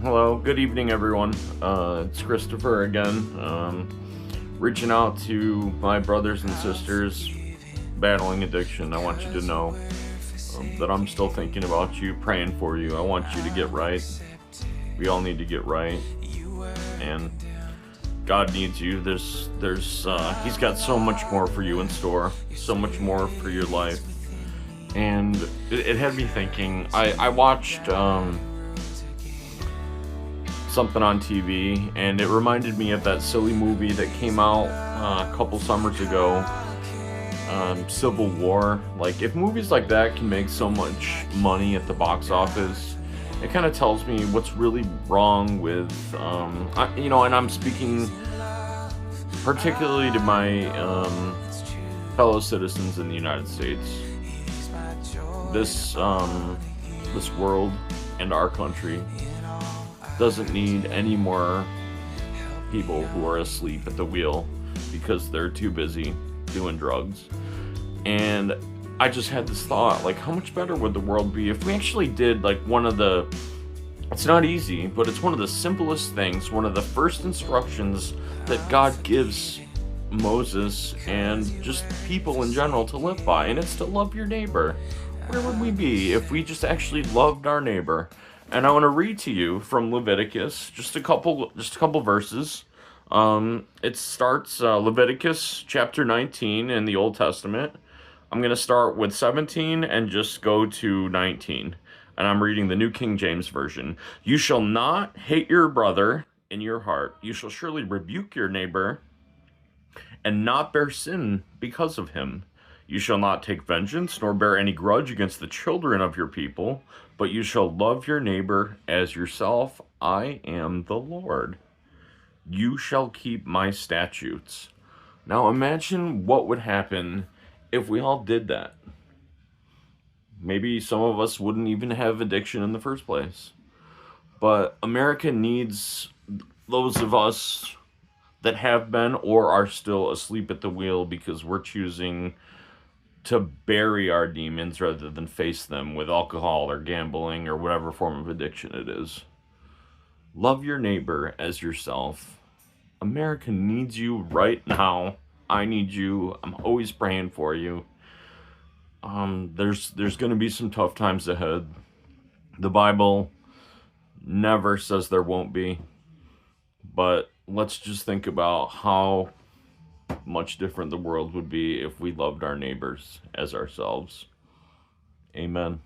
Hello, good evening, everyone. It's Christopher again, reaching out to my brothers and sisters battling addiction. I want you to know that I'm still thinking about you, praying for you. I want you to get right. We all need to get right, and God needs you. He's got so much more for you in store, so much more for your life, and it had me thinking. I watched something on TV, and it reminded me of that silly movie that came out a couple summers ago, Civil War. Like, if movies like that can make so much money at the box office, it kind of tells me what's really wrong with, and I'm speaking particularly to my fellow citizens in the United States. This world and our country doesn't need any more people who are asleep at the wheel because they're too busy doing drugs. And I just had this thought, like, how much better would the world be if we actually did, like, it's not easy, but it's one of the simplest things, one of the first instructions that God gives Moses and just people in general to live by, and it's to love your neighbor. Where would we be if we just actually loved our neighbor? And I want to read to you from Leviticus, just a couple verses. It starts Leviticus chapter 19 in the Old Testament. I'm going to start with 17 and just go to 19. And I'm reading the New King James Version. You shall not hate your brother in your heart. You shall surely rebuke your neighbor and not bear sin because of him. You shall not take vengeance, nor bear any grudge against the children of your people, but you shall love your neighbor as yourself. I am the Lord. You shall keep my statutes. Now imagine what would happen if we all did that. Maybe some of us wouldn't even have addiction in the first place. But America needs those of us that have been or are still asleep at the wheel because we're choosing to bury our demons rather than face them with alcohol or gambling or whatever form of addiction it is. Love your neighbor as yourself. America needs you right now. I need you. I'm always praying for you. There's going to be some tough times ahead. The Bible never says there won't be. But let's just think about how much different the world would be if we loved our neighbors as ourselves. Amen.